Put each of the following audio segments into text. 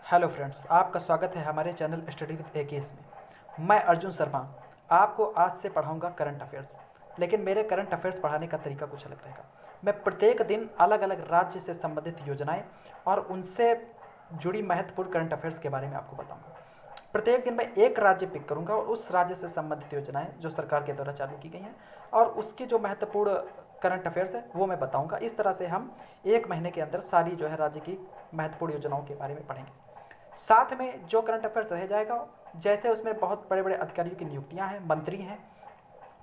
Hello friends, आपका स्वागत है हमारे चैनल स्टडी विद एकेस में। मैं अर्जुन शर्मा आपको आज से पढ़ाऊंगा करंट अफेयर्स। लेकिन मेरे करंट अफेयर्स पढ़ाने का तरीका कुछ अलग रहेगा। मैं प्रत्येक दिन अलग अलग राज्य से संबंधित योजनाएं और उनसे जुड़ी महत्वपूर्ण करंट अफेयर्स के बारे में आपको बताऊंगा। प्रत्येक दिन मैं एक राज्य पिक करूंगा और उस राज्य से संबंधित योजनाएं जो सरकार के द्वारा चालू की गई हैं और उसकी जो महत्वपूर्ण करंट अफेयर्स है वो मैं बताऊंगा। इस तरह से हम एक महीने के अंदर सारी जो है राज्य की महत्वपूर्ण योजनाओं के बारे में पढ़ेंगे। साथ में जो करंट अफेयर्स रह जाएगा, जैसे उसमें बहुत बड़े बड़े अधिकारियों की नियुक्तियां हैं, मंत्री हैं,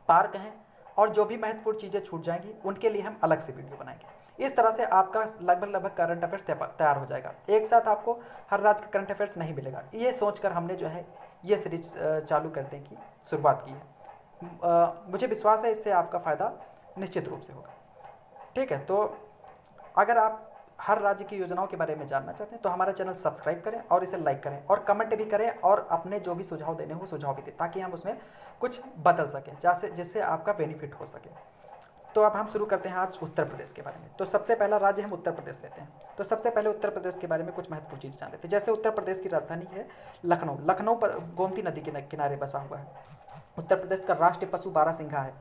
पार्क हैं और जो भी महत्वपूर्ण चीज़ें छूट जाएंगी उनके लिए हम अलग से वीडियो बनाएंगे। इस तरह से आपका लगभग करंट अफेयर्स तैयार हो जाएगा। एक साथ आपको हर रात का करंट अफेयर्स नहीं मिलेगा। ये सोचकर हमने जो है ये सीरीज चालू करने की शुरुआत की है। मुझे विश्वास है इससे आपका फ़ायदा निश्चित रूप से होगा। ठीक है, तो अगर आप हर राज्य की योजनाओं के बारे में जानना चाहते हैं तो हमारा चैनल सब्सक्राइब करें और इसे लाइक करें और कमेंट भी करें और अपने जो भी सुझाव देने हो सुझाव भी दें, ताकि हम उसमें कुछ बदल सकें, जिससे आपका बेनिफिट हो सके। तो अब हम शुरू करते हैं आज उत्तर प्रदेश के बारे में। तो सबसे पहला राज्य हम उत्तर प्रदेश लेते हैं। तो सबसे पहले उत्तर प्रदेश के बारे में कुछ महत्वपूर्ण चीज़ जान लेते हैं। जैसे उत्तर प्रदेश की राजधानी है लखनऊ। लखनऊ पर गोमती नदी के किनारे बसा हुआ है। उत्तर प्रदेश का राष्ट्रीय पशु बारहसिंघा है।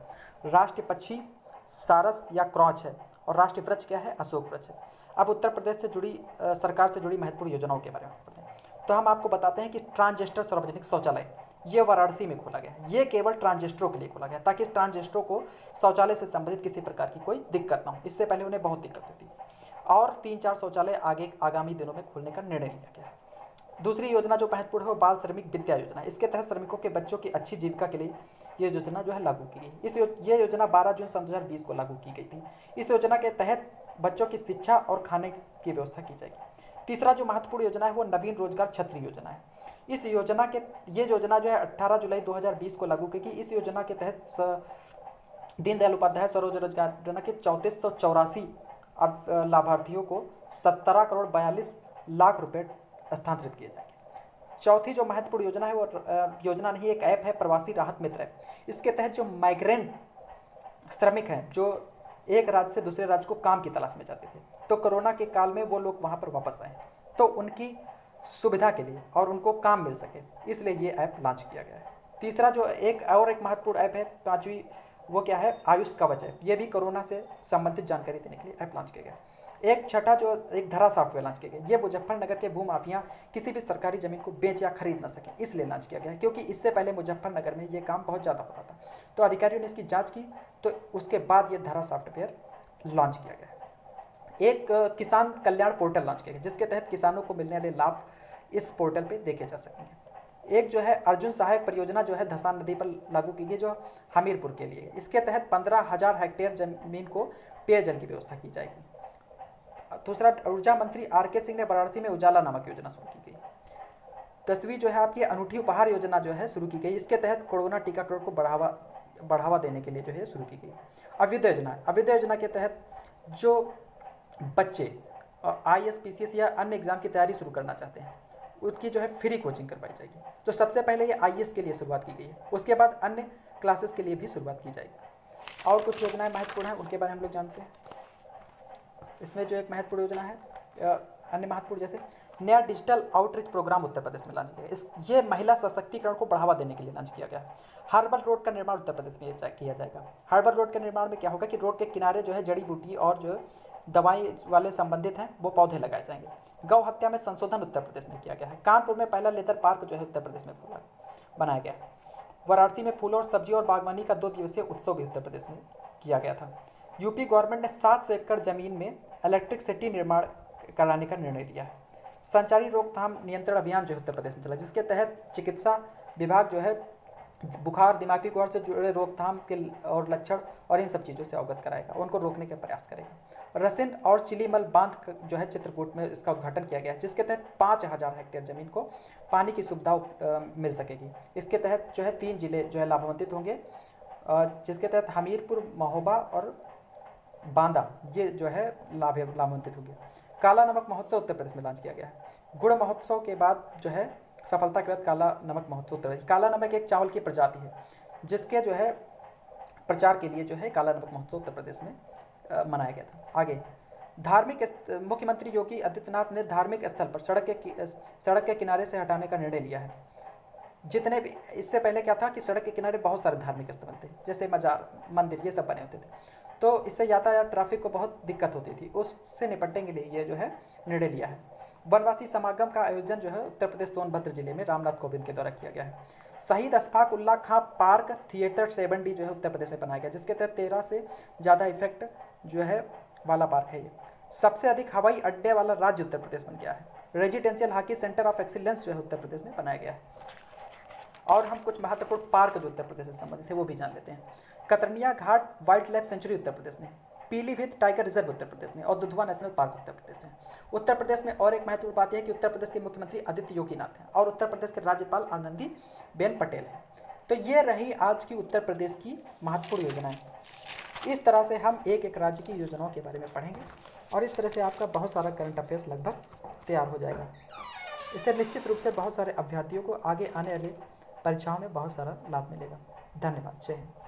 राष्ट्रीय पक्षी सारस या क्रॉच है और राष्ट्रीय वृक्ष क्या है? अशोक वृक्ष है। अब उत्तर प्रदेश से जुड़ी सरकार से जुड़ी महत्वपूर्ण योजनाओं के बारे में पढ़ते हैं। तो हम आपको बताते हैं कि ट्रांजिस्टर सार्वजनिक शौचालय ये वाराणसी में खोला गया है। ये केवल ट्रांजिस्टरों के लिए खोला गया है ताकि इस ट्रांजिस्टरों को शौचालय से संबंधित किसी प्रकार की कोई दिक्कत ना हो। इससे पहले उन्हें बहुत दिक्कत होती है और 3-4 शौचालय आगामी दिनों में खोलने का निर्णय लिया गया है। दूसरी योजना जो महत्वपूर्ण है वो बाल श्रमिक विद्या योजना है। इसके तहत श्रमिकों के बच्चों की अच्छी जीविका के लिए ये योजना जो है लागू की गई। ये योजना 12 जून सन 2020 को लागू की गई थी। इस योजना के तहत बच्चों की शिक्षा और खाने की व्यवस्था की जाएगी। तीसरा जो महत्वपूर्ण योजना है वो नवीन रोजगार छतरी योजना है। इस योजना के ये योजना जो है 18 जुलाई 2020 को लागू की गई। इस योजना के तहत दीनदयाल उपाध्याय स्वरोजगार योजना के 3484 लाभार्थियों को 17 करोड़ 42 लाख रुपए स्थानांतरित किए जाएंगे। चौथी जो महत्वपूर्ण योजना है वो योजना नहीं, एक ऐप है, प्रवासी राहत मित्र ऐप। इसके तहत जो माइग्रेंट श्रमिक हैं जो एक राज्य से दूसरे राज्य को काम की तलाश में जाते थे, तो कोरोना के काल में वो लोग वहाँ पर वापस आए, तो उनकी सुविधा के लिए और उनको काम मिल सके, इसलिए ये ऐप लॉन्च किया गया है। तीसरा जो एक महत्वपूर्ण ऐप है, पाँचवीं, वो क्या है? आयुष कवच है। ये भी कोरोना से संबंधित जानकारी देने के लिए ऐप लॉन्च किया गया। एक छठा जो एक धरा सॉफ्टवेयर लॉन्च किया गया। ये मुजफ्फरनगर के भूमाफिया किसी भी सरकारी जमीन को बेच या खरीद ना सकें, इसलिए लॉन्च किया गया है, क्योंकि इससे पहले मुजफ्फरनगर में ये काम बहुत ज़्यादा हो रहा था। तो अधिकारियों ने इसकी जांच की, तो उसके बाद ये धरा सॉफ्टवेयर लॉन्च किया गया। एक किसान कल्याण पोर्टल लॉन्च किया गया, जिसके तहत किसानों को मिलने वाले लाभ इस पोर्टल पर देखे जा सकेंगे। एक जो है अर्जुन सहायक परियोजना जो है धसान नदी पर लागू की गई, जो हमीरपुर के लिए है। इसके तहत 15,000 हेक्टेयर जमीन को पेयजल की व्यवस्था की जाएगी। दूसरा, ऊर्जा मंत्री आर.के. सिंह ने वाराणसी में उजाला नामक योजना शुरू की गई। 10वीं जो है आपकी अनूठी उपहार योजना जो है शुरू की गई। इसके तहत कोरोना टीकाकरण को बढ़ावा देने के लिए जो है शुरू की गई। अभ्युदय योजना के तहत जो बच्चे IAS PCS या अन्य एग्जाम की तैयारी शुरू करना चाहते हैं उसकी जो है फ्री कोचिंग करवाई जाएगी। तो सबसे पहले ये IAS के लिए शुरुआत की गई है, उसके बाद अन्य क्लासेस के लिए भी शुरुआत की जाएगी। और कुछ योजनाएं महत्वपूर्ण हैं, उनके बारे में हम लोग जानते हैं। इसमें जो एक महत्वपूर्ण योजना है, अन्य महत्वपूर्ण जैसे नया digital outreach programme Uttar Pradesh में लॉन्च किया गया। ये महिला सशक्तिकरण को बढ़ावा देने के लिए लॉन्च किया गया। हर्बल रोड का निर्माण उत्तर प्रदेश में किया जाएगा। हर्बल रोड के निर्माण में क्या होगा कि रोड के किनारे जो है जड़ी बूटी और जो दवाई वाले संबंधित हैं वो पौधे लगाए जाएंगे। गौ हत्या में संशोधन उत्तर प्रदेश में किया गया है। कानपुर में पहला लेदर पार्क जो है उत्तर प्रदेश में बनाया गया है। वाराणसी में फूलों और सब्जियों और बागवानी का 2 दिवसीय उत्सव भी उत्तर प्रदेश में किया गया था। यूपी गवर्नमेंट ने 700 एकड़ जमीन में इलेक्ट्रिक सिटी निर्माण कराने का निर्णय लिया है। संचारी रोकथाम नियंत्रण अभियान जो है उत्तर प्रदेश में चला, जिसके तहत चिकित्सा विभाग जो है बुखार, दिमागी बुखार से जुड़े रोकथाम के और लक्षण और इन सब चीज़ों से अवगत कराएगा, उनको रोकने का प्रयास करेगा। रसिन और चिलीमल बांध जो है चित्रकूट में इसका उद्घाटन किया गया है, जिसके तहत 5,000 हेक्टेयर ज़मीन को पानी की सुविधा मिल सकेगी। इसके तहत जो है 3 जिले जो है लाभान्वित होंगे, जिसके तहत हमीरपुर, महोबा और बांदा ये जो है लाभान्वित होंगे। काला नमक महोत्सव उत्तर प्रदेश में लॉन्च किया गया है। गुड़ महोत्सव के बाद जो है सफलता के बाद काला नमक महोत्सव उत्तर प्रदेश। काला नमक एक चावल की प्रजाति है जिसके जो है प्रचार के लिए जो है काला नमक महोत्सव उत्तर प्रदेश में मनाया गया था। आगे मुख्यमंत्री योगी आदित्यनाथ ने धार्मिक स्थल पर सड़क के किनारे से हटाने का निर्णय लिया है। जितने भी इससे पहले क्या था कि सड़क के किनारे बहुत सारे धार्मिक स्थल थे, जैसे मजार, मंदिर, ये सब बने होते थे, तो इससे यातायात ट्रैफिक को बहुत दिक्कत होती थी। उससे निपटने के लिए ये जो है निर्णय लिया है। वनवासी समागम का आयोजन जो है उत्तर प्रदेश सोनभद्र जिले में रामनाथ कोविंद के द्वारा किया गया है। शहीद अशफाक उल्लाह खां पार्क थिएटर 7D जो है उत्तर प्रदेश में बनाया गया, जिसके तहत 13 से ज़्यादा इफेक्ट जो है वाला पार्क है ये। सबसे अधिक हवाई अड्डे वाला राज्य उत्तर प्रदेश बन गया है। Residential hockey centre of excellence जो है उत्तर प्रदेश में बनाया गया है। और हम कुछ महत्वपूर्ण पार्क जो उत्तर प्रदेश से संबंधित है वो भी जान लेते हैं। कतरनिया घाट wild life sanctuary Uttar Pradesh में, पीलीभीत टाइगर रिजर्व उत्तर प्रदेश में और दुधवा नेशनल पार्क उत्तर प्रदेश में। उत्तर प्रदेश में और एक महत्वपूर्ण बात यह है कि उत्तर प्रदेश के मुख्यमंत्री आदित्य योगीनाथ हैं और उत्तर प्रदेश के राज्यपाल आनंदीबेन पटेल हैं। तो ये रही आज की उत्तर प्रदेश की महत्वपूर्ण योजनाएं। इस तरह से हम एक एक राज्य की योजनाओं के बारे में पढ़ेंगे और इस तरह से आपका बहुत सारा करंट अफेयर्स लगभग तैयार हो जाएगा। इससे निश्चित रूप से बहुत सारे अभ्यर्थियों को आगे आने वाले परीक्षाओं में बहुत सारा लाभ मिलेगा। धन्यवाद। जय हिंद।